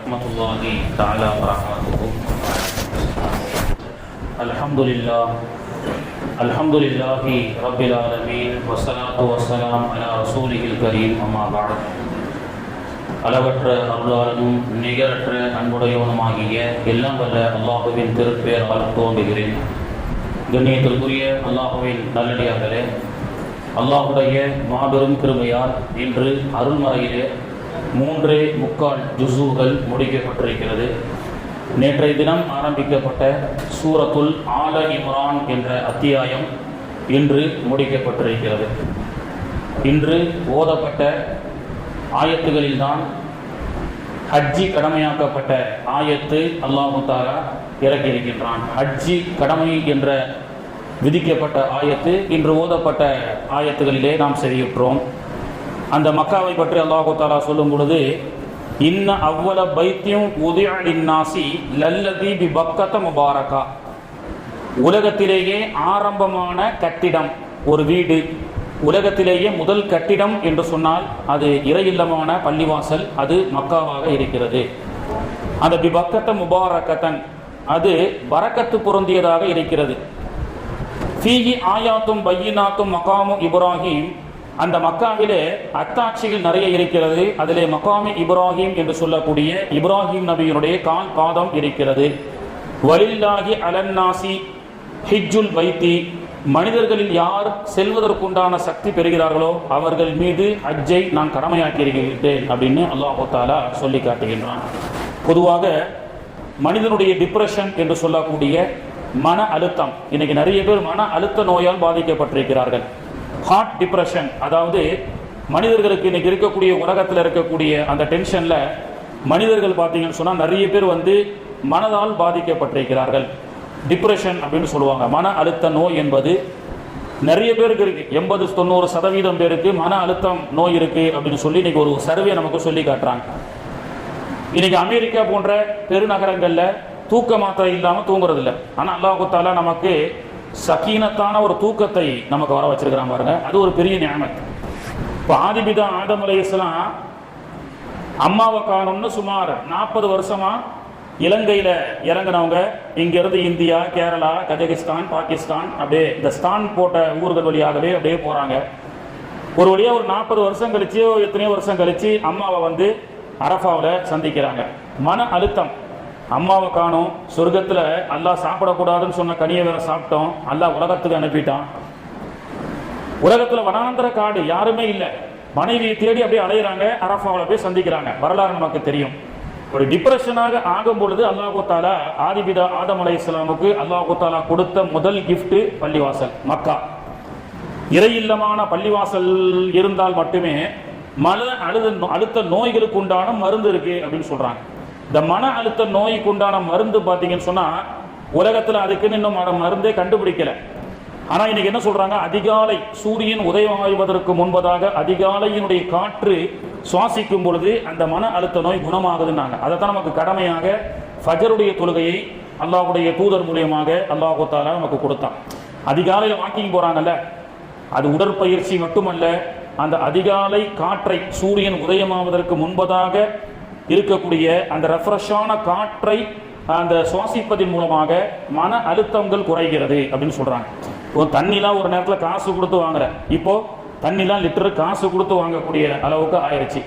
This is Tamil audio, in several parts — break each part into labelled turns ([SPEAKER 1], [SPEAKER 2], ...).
[SPEAKER 1] ورحمة الله تعالى وبركاته. الحمد لله رب العالمين والصلاة والسلام على رسوله الكريم أما بعد. அளவற்ற அருளாளனும் நிகரற்ற அன்புடையவனுமாகிய எல்லாம் வல்ல அல்லாஹுவின் திருப்பெயரால் துவங்குகிறேன். கண்ணியத்திற்குரிய அல்லாஹுவின் நல்லடியார்களே, அல்லாஹுடைய மாபெரும் கிருபையால் இன்று அருள்மறையிலே 3.25 ஜுஸுகள் முடிக்கப்பட்டிருக்கிறது. நேற்றைய தினம் ஆரம்பிக்கப்பட்ட சூரத்துல் ஆல இம்ரான் என்ற அத்தியாயம் இன்று முடிக்கப்பட்டிருக்கிறது. இன்று ஓதப்பட்ட ஆயத்துகளில்தான் ஹஜ்ஜி கடமையாக்கப்பட்ட ஆயத்து அல்லாஹு தஆலா இறக்கியிருக்கின்றான். ஹஜ்ஜி கடமை என்ற விதிக்கப்பட்ட ஆயத்து இன்று ஓதப்பட்ட ஆயத்துகளிலே நாம் செவியுற்றோம். அந்த மக்காவை பற்றி அல்லாஹு தஆலா சொல்லும் பொழுது, இன்ன அவ்வல பைத்தியும் உதிஅ லின்னாசி லல்லதி பி பக்கத முபாரகா, உலகத்திலேயே ஆரம்பமான கட்டிடம், ஒரு வீடு, உலகத்திலேயே முதல் கட்டிடம் என்று சொன்னால் அது இறையில்லமான பள்ளிவாசல், அது மக்காவாக இருக்கிறது. அந்த பிபக்கத்த முபாரக்கத்தன், அது பரக்கத்து பொருந்தியதாக இருக்கிறது. ஃபீஹி ஆயாத்தும் பையினாத்தும் மகாமு இப்ராஹிம், அந்த மக்காவிலே அத்தாட்சிகள் நிறைய இருக்கிறது. அதிலே மகாமி இப்ராஹிம் என்று சொல்லக்கூடிய இப்ராஹிம் நபியினுடைய கால் பாதம் இருக்கிறது. வலில்லாஹி அலன்னாசி ஹிஜ்ஜுல் பைத்தி, மனிதர்களில் யார் செல்வதற்குண்டான சக்தி பெறுகிறார்களோ அவர்கள் மீது ஹஜ்ஜை நான் கடமையாக்கியிருக்கிறேன் அப்படின்னு அல்லாஹ் தஆலா சொல்லி காட்டுகின்றான். பொதுவாக மனிதனுடைய டிப்ரெஷன் என்று சொல்லக்கூடிய மன அழுத்தம், இன்னைக்கு நிறைய பேர் மன அழுத்த நோயால் பாதிக்கப்பட்டிருக்கிறார்கள். ஹார்ட் டிப்ரெஷன், அதாவது மனிதர்களுக்கு இன்னைக்கு இருக்கக்கூடிய உலகத்தில் இருக்கக்கூடிய அந்த டென்ஷன்ல மனிதர்கள் பார்த்தீங்கன்னு சொன்னால் நிறைய பேர் மனதால் பாதிக்கப்பட்டிருக்கிறார்கள். டிப்ரெஷன் அப்படின்னு சொல்லுவாங்க. மன அழுத்த நோய் என்பது நிறைய பேருக்கு இருக்கு. 80-90% பேருக்கு மன அழுத்தம் நோய் இருக்கு அப்படின்னு சொல்லி இன்னைக்கு ஒரு சர்வே நமக்கு சொல்லி காட்டுறாங்க. இன்னைக்கு அமெரிக்கா போன்ற பெருநகரங்கள்ல தூக்க மாத்திரை இல்லாம தூங்குறது இல்லை. ஆனா அல்லாஹ் தஆலா நமக்கு சகீனத்தான ஒரு தூக்கத்தை நமக்கு வர வச்சிருக்கிறான் பாருங்க, அது ஒரு பெரிய நியமத். இப்போ ஆதிபிதா ஆதம் அலைஹிஸ்ஸலாம் அம்மாவை காணும்னு சுமார் 40 வருஷமா இலங்கையில் இறங்கினவங்க. இங்கிருந்து இந்தியா, கேரளா, கஜகிஸ்தான், பாகிஸ்தான், அப்படியே இந்த ஸ்தான் போட்ட ஊர்கள் வழியாகவே அப்படியே போகிறாங்க. ஒரு வழியாக ஒரு 40 வருஷம் கழிச்சு, எத்தனையோ வருஷம் கழிச்சு அம்மாவை அரஃபாவில் சந்திக்கிறாங்க. மன அழுத்தம், அம்மாவை காணும், சொர்க்கத்தில் அல்லாஹ் சாப்பிடக்கூடாதுன்னு சொன்ன கனியை வேற சாப்பிட்டோம், அல்லாஹ் உலகத்துக்கு அனுப்பிட்டான். உலகத்தில் வனாந்திர காடு, யாருமே இல்லை, மனைவியை தேடி அப்படியே அலையிறாங்க, அரஃபாவில் போய் சந்திக்கிறாங்க. வரலாறு நமக்கு தெரியும். ஒரு டிப்ரெஷனாக ஆகும் பொழுது அல்லாஹு தஆலா ஆதிபிதா ஆதம் அலைஹிஸ்ஸலாமுக்கு அல்லாஹு தஆலா கொடுத்த முதல் கிஃப்ட் பள்ளிவாசல் மக்கா. இறையில்லமான பள்ளிவாசல் இருந்தால் மட்டுமே மன அழுத்த நோய்களுக்கு உண்டான மருந்து இருக்கு அப்படின்னு சொல்றாங்க. இந்த மன அழுத்த நோய்க்கு உண்டான மருந்து பார்த்தீங்கன்னு சொன்னா உலகத்தில் அதுக்குன்னு இன்னும் மருந்தே கண்டுபிடிக்கல. ஆனா இன்னைக்கு என்ன சொல்றாங்க, அதிகாலை சூரியன் உதயமாகுவதற்கு முன்பதாக அதிகாலையினுடைய காற்று சுவாசிக்கும் பொழுது அந்த மன அழுத்த நோய் குணமாகுதுன்னாங்க. அதைத்தான் நமக்கு கடமையாக ஃபஜருடைய தொழுகையை அல்லாஹ்வுடைய தூதர் மூலியமாக அல்லாஹ் தஆலா நமக்கு கொடுத்தான். அதிகாலையில் வாக்கிங் போறாங்கல்ல, அது உடற்பயிற்சி மட்டுமல்ல, அந்த அதிகாலை காற்றை சூரியன் உதயமாவதற்கு முன்பதாக இருக்கக்கூடிய அந்த ரெஃப்ரெஷ்ஷான காற்றை அந்த சுவாசிப்பதன் மூலமாக மன அழுத்தங்கள் குறைகிறது அப்படின்னு சொல்றாங்க. தண்ணிலாம் ஒரு நேரத்தில் காசு கொடுத்து வாங்குற, இப்போ தண்ணிலாம் லிட்டரு காசு கொடுத்து வாங்கக்கூடிய அளவுக்கு ஆயிடுச்சு.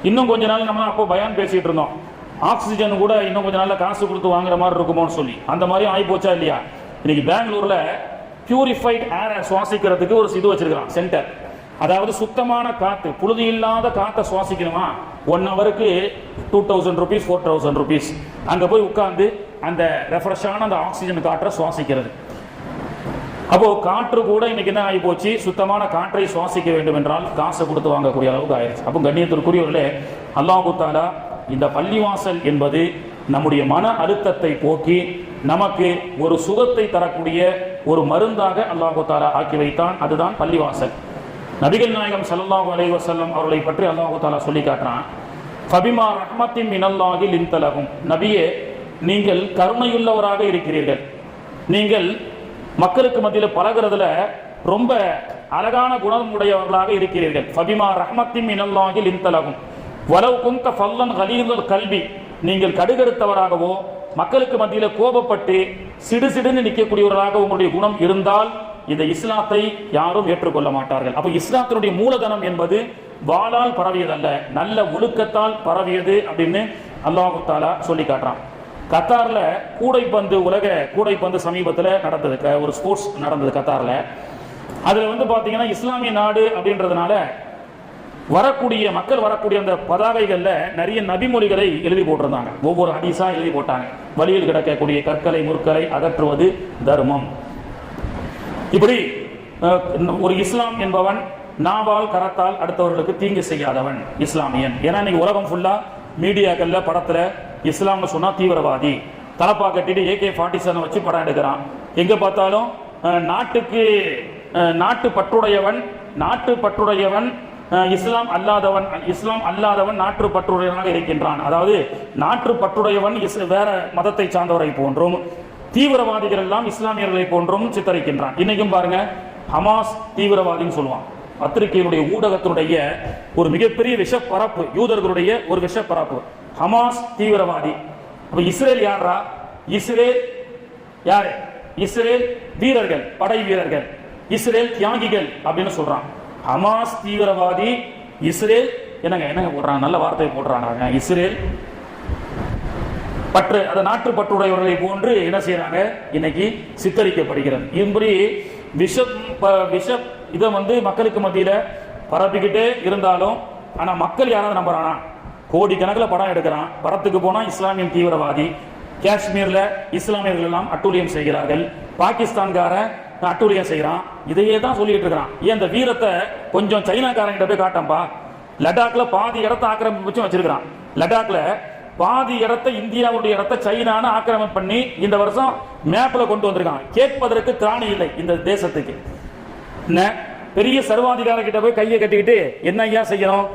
[SPEAKER 1] இன்னும் கொஞ்ச நாள் நம்ம அப்போ பயான் பேசிட்டு இருந்தோம், ஆக்சிஜன் கூட இன்னும் கொஞ்ச நாள்ல காசு கொடுத்து வாங்குற மாதிரி இருக்குமோன்னு சொல்லி. அந்த மாதிரி ஆகி போச்சா இல்லையா? இன்னைக்கு பெங்களூர்ல பியூரிஃபைட் ஏரை சுவாசிக்கிறதுக்கு ஒரு இது வச்சிருக்கிறான் சென்டர். அதாவது சுத்தமான காற்று, புழுதி இல்லாத காற்றை சுவாசிக்கணுமா, 1 ஹவருக்கு 2000 rupees 4000 rupees அங்க போய் உட்கார்ந்து அந்த ரெஃப்ரெஷ்ஷான அந்த ஆக்சிஜன் காற்றை சுவாசிக்கிறது. அப்போ காற்று கூட இன்னைக்கு என்ன ஆகி போச்சு, சுத்தமான காற்றை சுவாசிக்க வேண்டும் என்றால் காசை கொடுத்து வாங்கக்கூடிய அளவுக்கு ஆயிடுச்சு. அப்போ கண்ணியத்திற்குரியவர்களே, அல்லாஹ் தஆலா இந்த பள்ளிவாசல் என்பது நம்முடைய மன அழுத்தத்தை போக்கி நமக்கு ஒரு சுகத்தை தரக்கூடிய ஒரு மருந்தாக அல்லாஹ் தஆலா ஆக்கி வைத்தான். அதுதான் பள்ளிவாசல். நபிகள் நாயகம் ஸல்லல்லாஹு அலைஹி வஸல்லம் அவர்களை பற்றி அல்லாஹ் தஆலா சொல்லி காட்டுறான், ஃபபிமா ரஹ்மத்தின் மினல்லாஹி லின்த லஹும், நபியே நீங்கள் கருணையுள்ளவராக இருக்கிறீர்கள், நீங்கள் மக்களுக்கு மத்தியில் பழகிறதுல ரொம்ப அழகான குணம் உடையவர்களாக இருக்கிறீர்கள். ஃபபிமா ரஹ்மத்தின் மினல்லாஹி லின்த லஹும் வலவ் குன்த ஃபல்லன் கலீதுல் கல்பி,
[SPEAKER 2] நீங்கள் கடுகெடுத்தவராகவோ மக்களுக்கு மத்தியில் கோபப்பட்டு சிடுசிடுன்னு நிற்கக்கூடியவர்களாக உங்களுடைய குணம் இருந்தால் இந்த இஸ்லாத்தை யாரும் ஏற்றுக்கொள்ள மாட்டார்கள். அப்ப இஸ்லாத்தினுடைய மூலதனம் என்பது வாளால் பரவியதல்ல, நல்ல ஒழுக்கத்தால் பரவியது அப்படின்னு அல்லாஹ் தஆலா சொல்லி காட்டுறான். கத்தார்ல கூடைப்பந்து, உலக கூடைப்பந்து சமீபத்தில் நடந்தது, ஒரு ஸ்போர்ட்ஸ் நடந்தது கத்தார்ல. அதுல பாத்தீங்கன்னா இஸ்லாமிய நாடு அப்படின்றதுனால வரக்கூடிய மக்கள் வரக்கூடிய அந்த பதாகைகள்ல நிறைய நபிமொழிகளை எழுதி போட்டிருந்தாங்க. ஒவ்வொரு ஹதீஸா எழுதி போட்டாங்க. வழியில் கிடக்கக்கூடிய கற்களை முற்களை அகற்றுவது தர்மம். இப்படி ஒரு இஸ்லாம் என்பவன் நாவால் கரத்தால் அடுத்தவர்களுக்கு தீங்கு செய்யாதவன் இஸ்லாமியன். ஏன்னா இன்னைக்கு உலகம் ஃபுல்லா மீடியாக்கள்ல படத்துல இஸ்லாம்னு சொன்னா தீவிரவாதி, தலப்பா கட்டிட்டு AK-47 வச்சு படம் எடுக்கிறான். எங்க பார்த்தாலும் நாட்டு பற்றுடையவன் இஸ்லாம் அல்லாதவன் நாட்டு பற்றுடையவனாக இருக்கின்றான். அதாவது நாட்டு பற்றுடையவன் வேற மதத்தை சார்ந்தவரை போன்றும், தீவிரவாதிகள் எல்லாம் இஸ்லாமியர்களை போன்றும் சித்தரிக்கின்றான். இன்னைக்கும் பாருங்க, ஹமாஸ் தீவிரவாதின்னு சொல்லுவான். பத்திரிகையினுடைய ஊடகத்தினுடைய ஒரு மிகப்பெரிய விஷப்பரப்பு, யூதர்களுடைய ஒரு விஷப்பரப்பு. ஹமாஸ் தீவிரவாதி. அப்ப இஸ்ரேல் யாரா? இஸ்ரேல் யாரு? இஸ்ரேல் வீரர்கள், படை வீரர்கள், இஸ்ரேல் தியாகிகள் அப்படின்னு சொல்றான். ஹமாஸ் தீவிரவாதி, இஸ்ரேல் என்னங்க போடுறாங்க, நல்ல வார்த்தையை போடுறாங்க. இஸ்ரேல் பற்று, அந்த நாட்டு பற்றுடையவர்களை போன்று என்ன செய்யறாங்க, இன்னைக்கு சித்தரிக்கப்படுகிறது. இப்படி விஷ இதை மக்களுக்கு மத்தியில பரப்பிக்கிட்டே இருந்தாலும், ஆனா மக்கள் யாராவது நம்புறானா? கோடிக்கணக்கில் படம் எடுக்கிறான். படத்துக்கு போனா இஸ்லாமியன் தீவிரவாதி. காஷ்மீர்ல இஸ்லாமியர்கள் எல்லாம் அட்டூழியம் செய்கிறார்கள். பாகிஸ்தான்கார அட்டூழியம் செய்யறான். இதையே தான் சொல்லிட்டு இருக்கிறான். ஏன் இந்த வீரத்தை கொஞ்சம் சைனாக்காரங்கிட்ட போய் காட்டம்பா. லடாக்ல பாதி இடத்தை ஆக்கிரமிப்பு வச்சிருக்கிறான். லடாக்ல பாதி இடத்தை, இந்தியாவுடைய இடத்தை சைனான்னு ஆக்கிரமிப்பு பண்ணி இந்த வருஷம் மேப்ல கொண்டு வந்திருக்கான். கேட்பதற்கு திராணி இல்லை இந்த தேசத்துக்கு. பெரிய சர்வாதிகார கிட்ட போய் கையை கட்டிக்கிட்டு என்ன ஐயா செய்யணும்,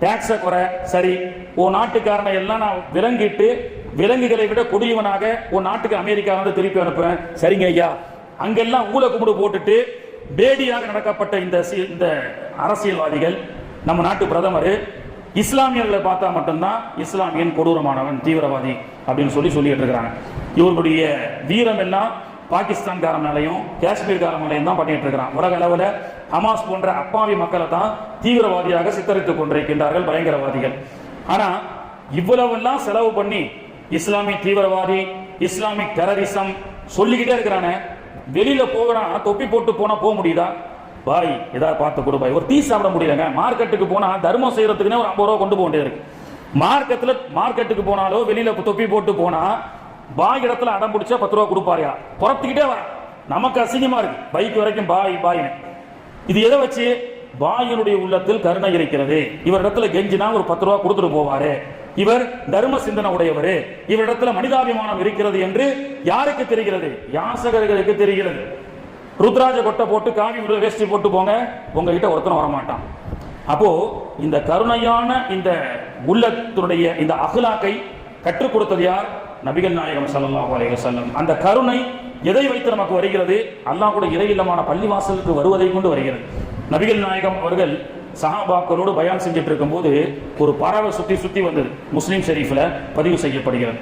[SPEAKER 2] டாக்ஸ குறை, சரி உன் நாட்டுக்காரனை எல்லாம் நான் விலங்கிட்டு விலங்குகளை விட கொடியவனாக உன் நாட்டுக்கு அமெரிக்கா திருப்பி அனுப்புவேன், சரிங்க ஐயா. அங்கெல்லாம் ஊழ கும்பிடு போட்டுட்டு பேடியாக நடக்கப்பட்ட இந்த அரசியல்வாதிகள், நம்ம நாட்டு பிரதமர் இஸ்லாமியர்களை பார்த்தா மட்டும்தான் இஸ்லாமியன் கொடூரமானவன், தீவிரவாதி அப்படின்னு சொல்லிட்டு இருக்கிறாங்க. இவர்களுடைய வீரம் எல்லாம் பாகிஸ்தான்காரன் மேலையும் காஷ்மீர்காரன் மேலையும் தான் பண்ணிட்டு இருக்கிறான். உலக அளவில் ஹமாஸ் போன்ற அப்பாவி மக்களை தான் தீவிரவாதியாக சித்தரித்துக் கொண்டிருக்கின்றார்கள் பயங்கரவாதிகள். ஆனா இவ்வளவெல்லாம் செலவு பண்ணி இஸ்லாமிய தீவிரவாதி, இஸ்லாமிக் டெரரிசம் சொல்லிக்கிட்டே இருக்கிறானே, வெளியில போகிறான், தொப்பி போட்டு போனா போக முடியுதா? பாய் ஏதாவது பார்த்து கொடு பாய். ஒரு டீ சாப்பிட முடியலங்க. மார்க்கெட்டுக்கு போனா தர்மம் செய்யறதுக்குன்னே ஒரு 50 ரூபா கொண்டு போக வேண்டியது இருக்கு. மார்க்கெட்டுக்கு போனாலோ வெளியில தொப்பி போட்டு போனா பாய் இடத்துல அடம் பிடிச்சா 10 ரூபா கொடுப்பாரியா? புறத்துக்கிட்டே வர நமக்கு அசிங்கமா இருக்கு. பைக் வரைக்கும் பாய். இது எதை வச்சு? பாயினுடைய உள்ளத்தில் கருணை இருக்கிறது. இவரிடத்துல கெஞ்சினா ஒரு 10 ரூபா கொடுத்துட்டு போவாரு. இவர் தர்ம சிந்தனை உடையவர், இவரிடத்துல மனிதாபிமானம் இருக்கிறது என்று யாருக்கு தெரிகிறது? யாசகர்களுக்கு தெரிகிறது. ருத்ராஜ கொட்டை போட்டு காவி வேஷ்டி போட்டு போங்க, உங்ககிட்ட ஒருத்தனும் வரமாட்டான். அப்போ இந்த கருணையான இந்த உள்ளத்தினுடைய இந்த அஹ்லாக்கை கற்றுக் கொடுத்தது யார்? நபிகள் நாயகம் ஸல்லல்லாஹு அலைஹி வஸல்லம். அந்த கருணை எதை வைத்து நமக்கு வருகிறது? அல்லாஹ் கூட இறை இல்லமான பள்ளிவாசலுக்கு வருவதை கொண்டு வருகிறது. நபிகள் நாயகம் அவர்கள் சஹாபாக்களோடு பயான் செஞ்சிட்டு இருக்கும்போது ஒரு பறவை சுத்தி வந்தது. முஸ்லிம் ஷெரீஃப்ல பதிவு செய்யப்படுகிறது.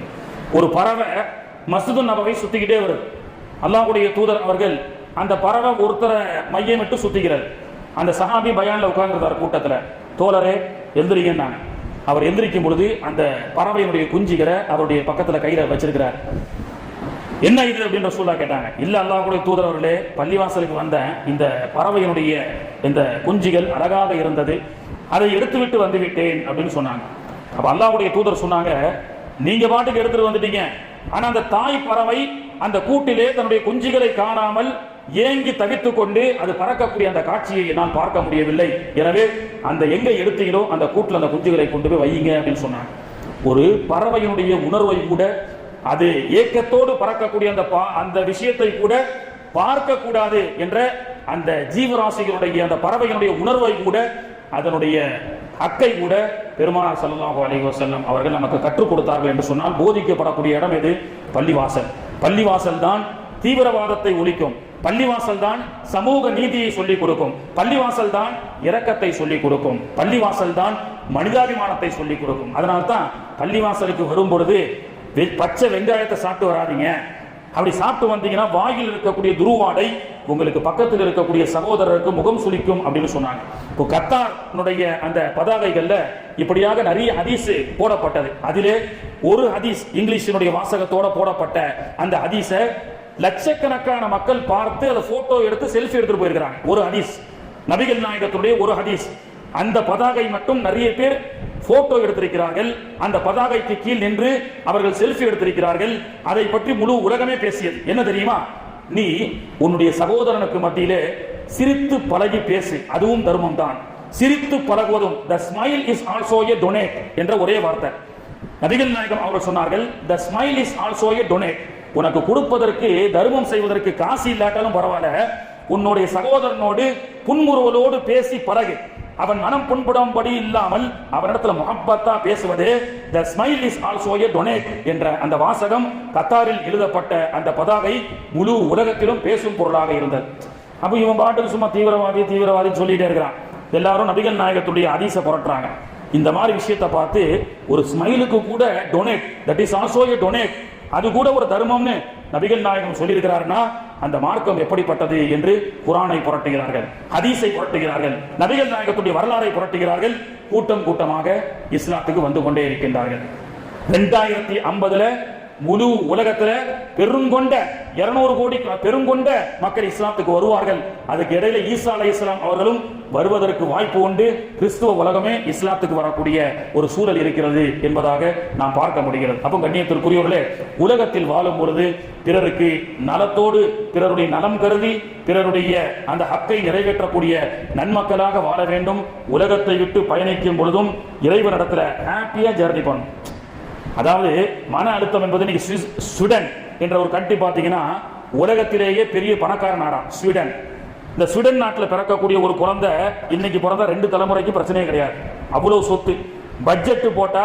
[SPEAKER 2] ஒரு பறவை மஸ்ஜிது நபவை சுத்திக்கிட்டே வருது. அல்லாஹ்வுடைய தூதர் அவர்கள் அந்த பறவை ஒருத்தரை மையமிட்டு சுத்திக்கிறது. அந்த சஹாபி பயான்ல உட்கார்ந்துருந்தார் கூட்டத்தில். தோழரே எந்திரிங்கன்னாங்க. அவர் எந்திரிக்கும் பொழுது அந்த பறவையினுடைய குஞ்சுகளை அவருடைய பக்கத்தில் கையில வச்சிருக்கிறார். என்ன இது அப்படின்னு ரசூலுல்லாஹ் கேட்டாங்க. இல்ல அல்லாஹ்வுடைய தூதர் அவர்களே, பள்ளிவாசலுக்கு வந்த இந்த பறவையினுடைய இந்த குஞ்சுகள் அழகாக இருந்தது, அதை எடுத்துவிட்டு வந்து விட்டேன் அப்படின்னு சொன்னாங்க. அப்ப அல்லாஹ்வுடைய தூதர் சொன்னாங்க, நீங்க பாட்டுக்கு எடுத்துட்டு வந்துட்டீங்க, ஆனா அந்த தாய் பறவை அந்த கூட்டிலே தன்னுடைய குஞ்சுகளை காணாமல் ஏங்கி தவித்துக் கொண்டு அது பறக்கக்கூடிய அந்த காட்சியை நான் பார்க்க முடியவில்லை. எனவே அந்த எங்க எடுத்தீங்களோ அந்த கூட்டில் அந்த குஞ்சுகளை கொண்டு போய் வையுங்க அப்படின்னு சொன்னாங்க. ஒரு பறவையினுடைய உணர்வை கூட, அது ஏக்கத்தோடு பறக்கக்கூடிய அந்த விஷயத்தை கூட பார்க்க கூடாது என்ற அந்த ஜீவராசிகளுடைய அந்த பறவையினுடைய உணர்வை கூட, அதனுடைய ஹக்கை கூட பெருமானார் ஸல்லல்லாஹு அலைஹி வஸல்லம் அவர்கள் நமக்கு கற்றுக் கொடுத்தார்கள் என்று சொன்னால், போதிக்கப்படக்கூடிய இடம் எது? பள்ளிவாசல். பள்ளிவாசல் தான் தீவிரவாதத்தை ஒழிக்கும். பள்ளிவாசல் தான் சமூக நீதியை சொல்லிக் கொடுக்கும். பள்ளிவாசல் தான் இரக்கத்தை சொல்லிக் கொடுக்கும். பள்ளிவாசல் தான் மனிதாபிமானத்தை சொல்லிக் கொடுக்கும். அதனால்தான் பள்ளிவாசலுக்கு வரும் பொழுது பச்சை வெங்காயத்தை சாப்பிட்டு வராதீங்க. அப்படி சாப்பிட்டு வந்தீங்கன்னா வாயில் இருக்கக்கூடிய துருவாடை உங்களுக்கு பக்கத்தில் இருக்கக்கூடிய சகோதரருக்கு முகம் சுளிக்கும் அப்படின்னு சொன்னாங்க. இப்போ கத்தாருடைய அந்த பதாகைகள்ல இப்படியாக நிறைய ஹதீஸ் போடப்பட்டது. அதிலே ஒரு ஹதீஸ் இங்கிலீஷினுடைய வாசகத்தோட போடப்பட்ட அந்த ஹதீஸை லட்சக்கணக்கான மக்கள் பார்த்து அதை போட்டோ எடுத்து செல்ஃபி எடுத்துட்டு போயிருக்கிறாங்க. ஒரு ஹதீஸ், நபிகள் நாயகத்துடைய ஒரு ஹதீஸ். அந்த பதாகை மட்டும் நிறைய பேர் போட்டோ எடுத்திருக்கிறார்கள். அந்த பதாகைக்கு கீழ் நின்று அவர்கள் செல்ஃபி எடுத்திருக்கிறார்கள். அதை பற்றி முழு உலகமே பேசியது. என்ன தெரியுமா? நீ உன்னுடைய சகோதரனுக்கு மத்தியிலே சிரித்து பழகி பேசு, அதுவும் தர்மம் தான். சிரித்து பழகுவதும், the smile is also a donate என்ற ஒரே வார்த்தை நபிகள் நாயகம் அவர்கள் சொன்னார்கள். the smile is also a donate. உனக்கு கொடுப்பதற்கு, தர்மம் செய்வதற்கு காசு இல்லாட்டாலும் பரவாயில்ல, உன்னுடைய சகோதரனோடு புன்முறுவலோடு பேசி பழகு. அவன் மனம் புண்படும்படி இல்லாமல் அவனிடத்துல முஹப்பத்தா பேசுவது the smile is also a donate என்ற அந்த வாசகம் கத்தாரில் எழுதப்பட்ட அந்த பதாகை முழு உலகத்திலும் பேசும் பொருளாக இருந்தது. அப்ப இவன் பாட்டுக்கு சும்மா தீவிரவாதி சொல்லிட்டே இருக்கிறான். எல்லாரும் நபிகள் நாயகத்துடைய ஹதீஸை புரட்டுறாங்க. இந்த மாதிரி விஷயத்தை பார்த்து ஒரு ஸ்மைலுக்கு கூட donate, that is also a donate, அது கூட ஒரு தர்மம்னு நபிகள் நாயகம் சொல்லியிருக்கிறார்னா அந்த மார்க்கம் எப்படிப்பட்டது என்று குரானை புரட்டுகிறார்கள், ஹதீஸை புரட்டுகிறார்கள், நபிகள் நாயகத்துடைய வரலாறை புரட்டுகிறார்கள். கூட்டம் கூட்டமாக இஸ்லாத்துக்கு வந்து கொண்டே இருக்கின்றார்கள். 2050 முழு உலகத்துல பெருங்கொண்ட 200 கோடி பெருங்கொண்ட மக்கள் இஸ்லாத்துக்கு வருவார்கள். அதுக்கு இடையில ஈசா அலைஹிஸ்ஸலாம் அவர்களும் வருவதற்கு வாய்ப்பு உண்டு. கிறிஸ்துவ உலகமே இஸ்லாத்துக்கு வரக்கூடிய ஒரு சூழல் இருக்கிறது என்பதாக நாம் பார்க்க முடிகிறது. அப்போ கண்ணியத்திற்குரியவர்களே, உலகத்தில் வாழும் பொழுது பிறருக்கு நலத்தோடு, பிறருடைய நலம் கருதி, பிறருடைய அந்த ஹக்கை நிறைவேற்றக்கூடிய நன்மக்களாக வாழ வேண்டும். உலகத்தை விட்டு பயணிக்கும் பொழுதும் இறைவனிடத்துல ஹாப்பியா ஜர்னி பண்ணும். அதாவது மன அழுத்தம் என்பது இன்னைக்கு ஸ்வீடன் என்ற ஒரு கண்ட்ரி பார்த்தீங்கன்னா உலகத்திலேயே பெரிய பணக்கார நாடா ஸ்வீடன். இந்த ஸ்வீடன் நாட்டில் பிறக்கக்கூடிய ஒரு குழந்தை இன்னைக்கு பிறந்த 2 தலைமுறைக்கு பிரச்சனையே கிடையாது. அவ்வளவு சொத்து, பட்ஜெட் போட்டா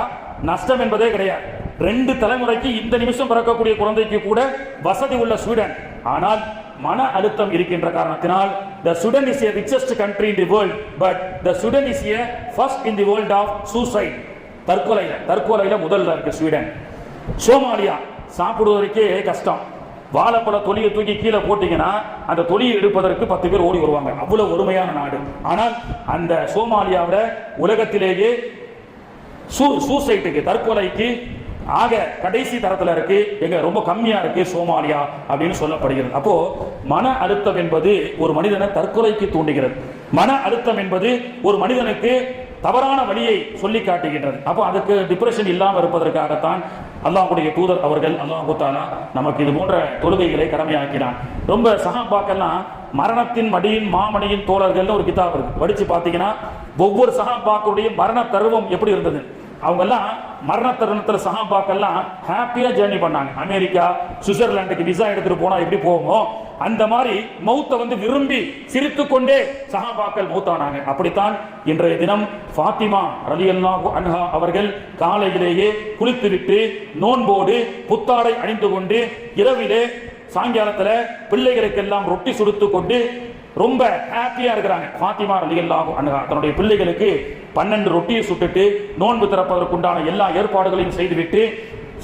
[SPEAKER 2] நஷ்டம் என்பதே கிடையாது. 2 தலைமுறைக்கு இந்த நிமிஷம் பிறக்கக்கூடிய குழந்தைக்கு கூட வசதி உள்ள ஸ்வீடன். ஆனால் மன அழுத்தம் இருக்கின்ற காரணத்தினால் the Sweden is a richest country in the world, but the Sweden is a first in the world of suicide. தற்கொலையில முதல்ல இருக்கு ஸ்வீடன். சோமாலியா சாப்பிடுவதற்கே கஷ்டம். வாழைப்பழ தொலியை தூக்கி கீழே போட்டீங்கன்னா அந்த தொலியை எடுப்பதற்கு 10 பேர் ஓடி வருவாங்க. அவ்வளவு ஒருமையான நாடு. ஆனால் அந்த சோமாலியாவில உலகத்திலேயே சூசைட்டுக்கு, தற்கொலைக்கு ஆக கடைசி தரத்துல இருக்கு. எங்க ரொம்ப கம்மியா இருக்கு சோமாலியா அப்படின்னு சொல்லப்படுகிறது. அப்போ மன அழுத்தம் என்பது ஒரு மனிதனை தற்கொலைக்கு தூண்டுகிறது. மன அழுத்தம் என்பது ஒரு மனிதனுக்கு தவறான வழியை சொல்லி காட்டுகின்றது. அப்போ அதுக்கு டிப்ரெஷன் இல்லாமல் இருப்பதற்காகத்தான் அல்லாஹ்வுடைய தூதர் அவர்கள் அல்லாஹ் தஆலா நமக்கு இது போன்ற தொழுகைகளை கடமையாக்கினான். ரொம்ப சஹாபாக்கெல்லாம் மரணத்தின் மடியின் மாமணியின் தோழர்கள் ஒரு கிதாப் இருக்கு. படிச்சு பார்த்தீங்கன்னா ஒவ்வொரு சஹாபாக்களுடைய மரண தருவம் எப்படி இருந்தது. அவங்க எல்லாம் மரண தருணத்தில் சஹாபாக்கெல்லாம் ஹாப்பியா ஜேர்னி பண்ணாங்க. அமெரிக்கா, சுவிட்சர்லாந்துக்கு விசா எடுத்துட்டு போனா எப்படி போவோமோ அந்த மாதிரி மௌத்தை வந்து விரும்பி சிரித்துக்கொண்டே சஹாபாக்கள் மௌத்தானாங்க. அப்படித்தான் இன்றைய தினம் ஃபாத்திமா ரலியல்லாஹு அன்ஹா அவர்கள் காலையிலேயே குளித்துவிட்டு நோன்போடு புத்தாடை அணிந்து கொண்டு இரவிலே சாயங்காலத்துல பிள்ளைகளுக்கெல்லாம் ரொட்டி சுடுத்து கொண்டு ரொம்ப ஹாப்பியா இருக்கிறாங்க. ஃபாத்திமா ரலியல்லாஹு அன்ஹா தன்னுடைய பிள்ளைகளுக்கு 12 ரொட்டியை சுட்டுட்டு நோன்பு திறப்பதற்குண்டான எல்லா ஏற்பாடுகளையும் செய்துவிட்டு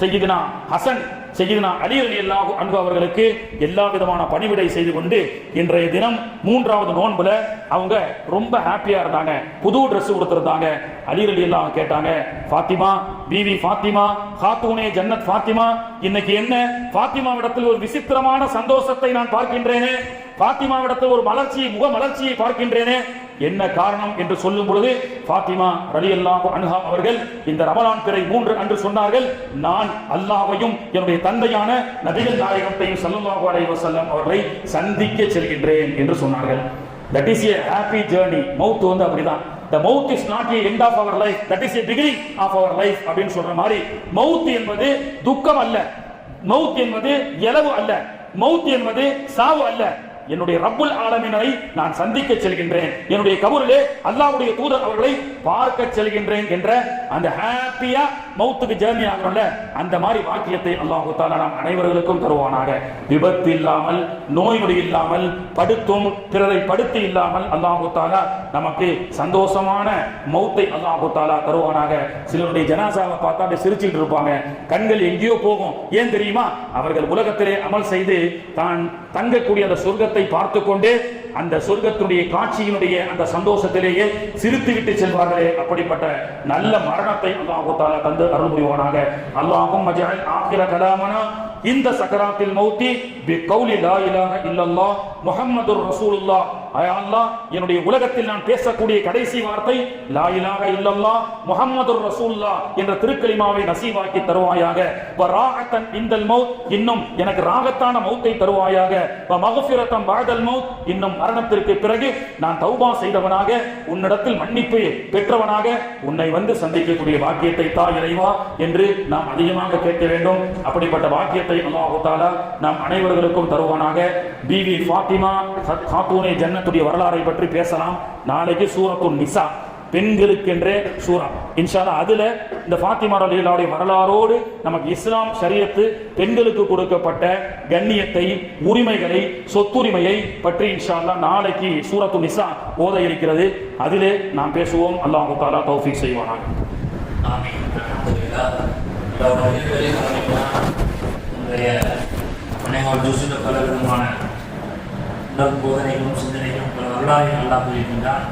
[SPEAKER 2] சையதுனா ஹசன், சையதுனா அலி ரலியல்லாஹு அன்ஹு அவர்களுக்கு எல்லா விதமான பணிவிடை செய்து கொண்டு இன்றைய தினம் 3வது நோன்புல அவங்க ரொம்ப ஹாப்பியா இருந்தாங்க. புது Dress கொடுத்திருந்தாங்க. அலி ரலியல்லாஹு கேட்டாங்க, ஃபாத்திமா, பீவி ஃபாத்திமா, காத்தூனே ஜன்னத் ஃபாத்திமா, இன்னைக்கு என்ன ஃபாத்திமாவிடத்தில் ஒரு விசித்திரமான சந்தோஷத்தை நான் பார்க்கின்றேனே, ஃபாத்திமாவிடத்தில் ஒரு முக மலர்ச்சியை பார்க்கின்றேனே, என்ன காரணம் என்று சொல்லும் பொழுது ஃபாத்திமா ரலியல்லாஹு அன்ஹா அவர்கள் இந்த ரமலான் பிறை 3 அன்று சொன்னார்கள், நான் அல்லாஹ்வையும் என்னுடைய தந்தையான நபிகள் நாயகத்தையும் ஸல்லல்லாஹு அலைஹி வஸல்லம் அவர்களை சந்திக்க செல்கின்றேன் என்று சொன்னார்கள். That is a happy journey. மௌத் வந்து அப்படிதான். The mouth is not the end of our life, that is a beginning of our life அப்படின்னு சொல்ற மாதிரி மௌத் என்பது துக்கம் அல்ல, மௌத் என்பது இழவு அல்ல, மௌத் என்பது சாவு அல்ல, என்னுடைய ரப்புல் ஆலமீனை நான் சந்திக்க செல்கின்றேன், என்னுடைய கபூரிலே அல்லாஹ்வுடைய தூதர் அவர்களை பார்க்க செல்கின்றேன் என்ற அந்த ஹாப்பியா மௌத்துக்கு ஜர்னி ஆகிறோம்ல, அந்த மாதிரி வாக்கியத்தை அல்லாஹ் தஆலா நாம் அனைவர்களுக்கும் தருவானாக. விபத்து இல்லாமல், நோய் நொடி இல்லாமல், படுத்தும் பிறரை படுத்தி இல்லாமல் அல்லாஹ் தஆலா நமக்கு சந்தோஷமான மௌத்தை அல்லாஹ் தஆலா தருவானாக. சிலருடைய ஜனாசாவை பார்த்தா அப்படியே சிரிச்சுட்டு இருப்பாங்க, கண்கள் எங்கேயோ போகும். ஏன் தெரியுமா? அவர்கள் உலகத்திலே அமல் செய்து தான் தங்கக்கூடிய அந்த சொர்க்கத்தை பார்த்து கொண்டே அந்த சொர்க்கத்துடைய காட்சியினுடைய அந்த சந்தோஷத்திலேயே சிரித்து விட்டு செல்வார்களே, அப்படிப்பட்ட நல்ல மரணத்தை அல்லாஹ் தஆலா தந்து அருள் புரிவானாக. அல்லாஹும்ம ஜஅல் ஆகிர கலாமனா இந்த சக்கராத்தில் மௌத்தி பிகௌலி லா இலாஹ இல்லல்லாஹ் முஹம்மதுர் ரசூலுல்லாஹ். யா அல்லாஹ், என்னுடைய உலகத்தில் நான் பேசக்கூடிய கடைசி வார்த்தை லா இலாஹ இல்லல்லாஹ் முஹம்மதுர் ரசூலுல்லாஹ் என்ற திருக்கலிமாவை நசீவாக்கி தருவாயாக. வ ராஹத்தன் இன்தல் மௌத், இன்னும் எனக்கு ராகத்தான மௌத்தை தருவாயாக. வ மக்ஃபிரத்தன் பஅதல் மௌத், இன்னும் மரணத்திற்கு பிறகு நான் தௌபா செய்தவனாக, உன்னிடத்தில் மன்னிப்பு பெற்றவனாக உன்னை வந்து சந்திக்கக்கூடிய பாக்கியத்தை தா இறைவா என்று நாம் அதிகமாக கேட்க வேண்டும். அப்படிப்பட்ட பாக்கியத்தை அல்லாஹ் தஆலா நாம் அனைவர்களுக்கும் தருவானாக. பிவி ஃபாத்திமா காத்தூனே ஜன்னத்துடைய வரலாறை பற்றி பேசலாம். நாளைக்கு சூரத்துன் நிசா, பெண்களுக்கென்றே சூரா இன்ஷா அல்லாஹ். அதுல இந்த ஃபாத்திமா ரலியல்லாஹு வரலாறோடு நமக்கு இஸ்லாம் ஷரியத்து பெண்களுக்கு கொடுக்கப்பட்ட கண்ணியத்தை, உரிமைகளை, சொத்துரிமையை பற்றி இன்ஷா அல்லாஹ் நாளைக்கு சூரத்து நிசா ஓத இருக்கிறது. அதிலே நாம் பேசுவோம். அல்லாஹ் தஆலா தௌஃபீக் செய்வானாக.
[SPEAKER 3] ஆமீன். அல்ஹம்துலில்லாஹ். பல விதமான போதனைகளும் சிந்தனைகளும் பல வரலாறுகள் அல்லாஹ் கூறியிருக்கின்றான்.